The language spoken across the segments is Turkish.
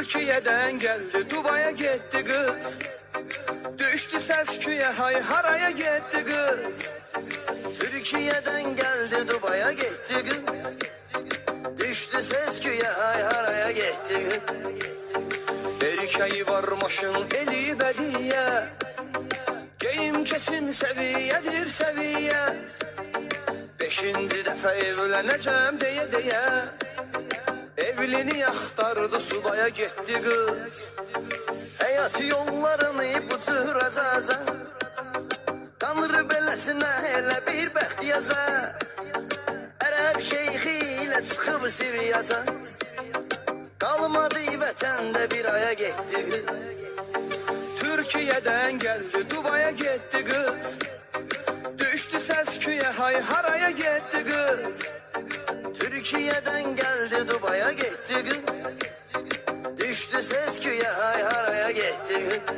Türkiye'den geldi Dubai'ye gitti kız. Düştü ses küye hay haraya gitti kız. Türkiye'den geldi Dubai'ye gitti kız. Düştü ses küye hay haraya gitti kız. Erkeği varmışın eli bediye. Geyim kesim seviyedir seviye. 5. defa evleneceğim diye diye. Evliliğini axtardı subaya gitti kız. Hayat yollarını bu tür azaza. Tanrı beləsine elə bir bəxt yaza. Ərəb şeyxi ilə çıxıb Siviyaza. Qalmadı vətəndə bir aya getdi kız. Türkiye'den geldi Dubai'ye gitti kız. Düştü ses küye hay haraya gitti kız. Türkiye'den geldi Dubai'ye gitti kız. Düştü ses küye hay haraya gitti kız.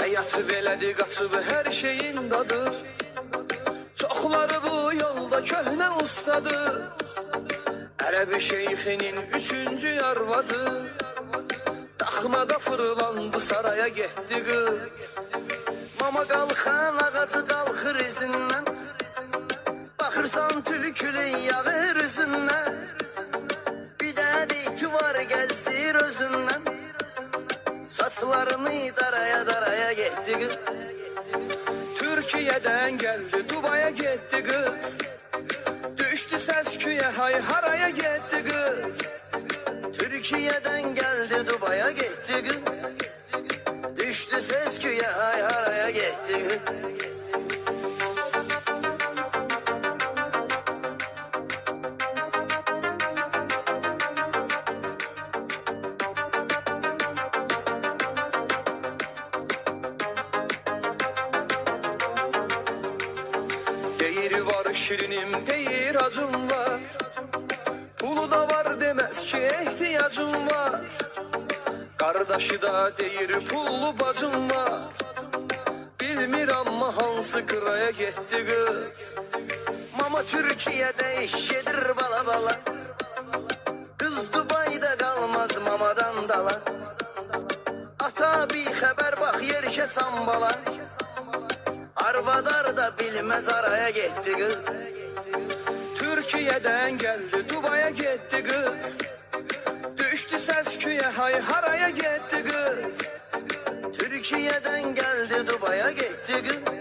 Hayatı belədi qaçıb hər şeyin dadı. Çoxları bu yolda köhnə ustadır. Ərəbi şeyxinin 3. arvadı. Daxmada fırlandı saraya getdi qız. Mama qalxan ağacı qalxır izindən. Baxırsan tülkülü yağır üzündən. Bir də deytuvar gəzdir özündən. Saçlarını daraya daraya getdi kız. Türkiye'den geldi Dubai'ye gitti kız. Düştü ses küye hay haraya gitti kız. Türkiye'den geldi Dubai'ye gitti kız. Düştü ses küye hay haraya gitti kız. Deyir var şirinim deyir acım var. Pulu da var demez ki ihtiyacım var. Kardeşi da deyir pullu bacım var. Bilmir amma hansı qıraya getdi kız. Mama Türkiye'de iş gedir bala bala. Kız Dubai'de kalmaz mamadan dala. Ata bir haber bak yerişe sambala. Arvadar da bilmez araya gitti kız. Türkiye'den geldi Dubai'ye gitti kız. Düştü ses küye hay haraya gitti kız. Türkiye'den geldi Dubai'ye gitti kız.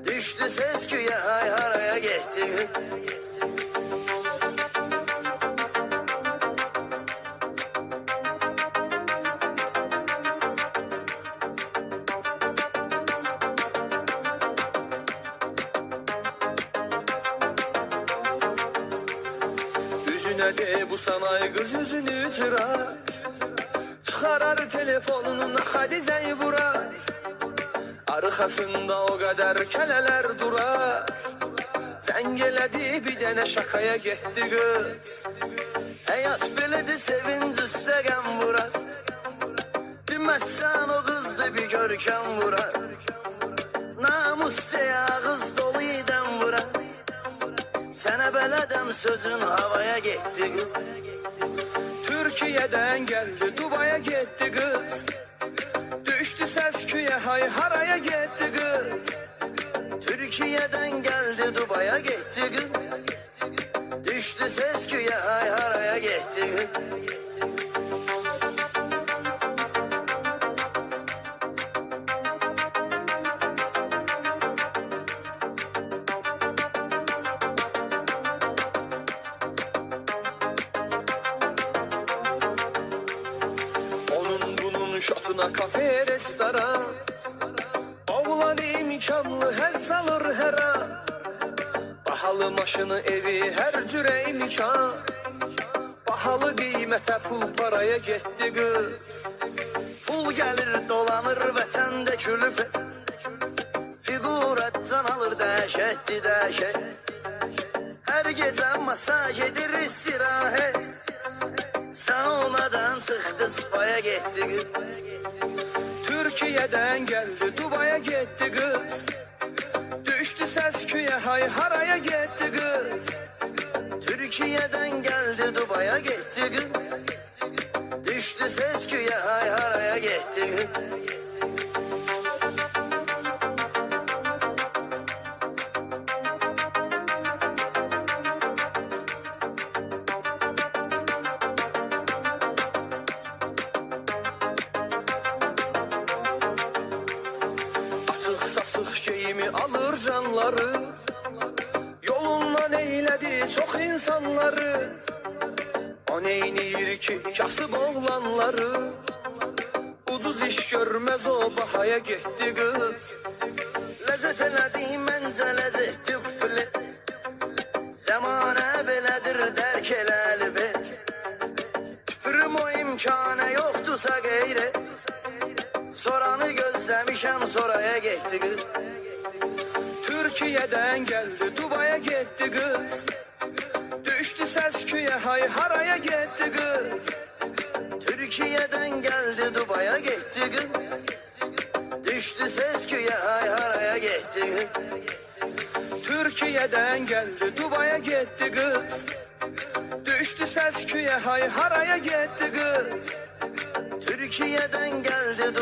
Düştü ses küye hay haraya gitti kız. Yüzüne de bu sanayi kız yüzünü çırar. Çıkarar telefonunu hadi zəng vurar. Arkasında o kadar kələlər durar. Zəng elədi bir dənə şakaya getdi kız. Hayat belədir sevinç üstə qəm vurar. Deməzsən o qızdı bir görkəm vurar. Namus deyə ağız dolu idəm vurar. Sənə belədəm sözün havaya getdi kız. Türkiye'den geldi Dubai'ye gitti kız. Düştü ses küye hay haraya gitti kız. Türkiye'den geldi Dubai'ye gitti kız. Düştü ses küye hay haraya gitti kız. Onun bunun şatına kafe restoran. Oğlan imkanlı həzz alır hər an. Bahalı maşını evi her cüre imkan. Bahalı qiymətə pul paraya getdi kız. Pul gelir dolanır vətəndə külüfət. Figurətdən alır dəhşətli dəhşət. Her gece masaj edir istirahat. Saunadan çıktı spaya gitti kız. Türkiye'den geldi Dubai'ye gitti kız. Düştü ses küye hay haraya gitti kız. Türkiye'den geldi Dubai'ye gitti kız. Düştü ses küye hay haraya gitti kız. Açıq saçıq geyimi alır canları. Yolundan eyledi çok insanları. O neyniyir ki kasıb oğlanları. Ucuz iş görmez o bahaya gitti kız. Lezzet elədi məncə ləzzət tüflü. Zamanə belədir dərk eləli be. Tüpürüm o imkanə yoxdursa qeyri. Soranı gözləmişəm soraya getdi qız. Türkiye'den geldi Dubai'ye gitti kız. Düştü ses küye hay haraya gitti kız. Türkiye'den geldi Dubai'ye gitti kız. Düştü ses küye hay haraya gitti kız. Türkiye'den geldi Dubai'ye gitti kız. Düştü ses küye hay haraya gitti kız. Türkiye'den geldi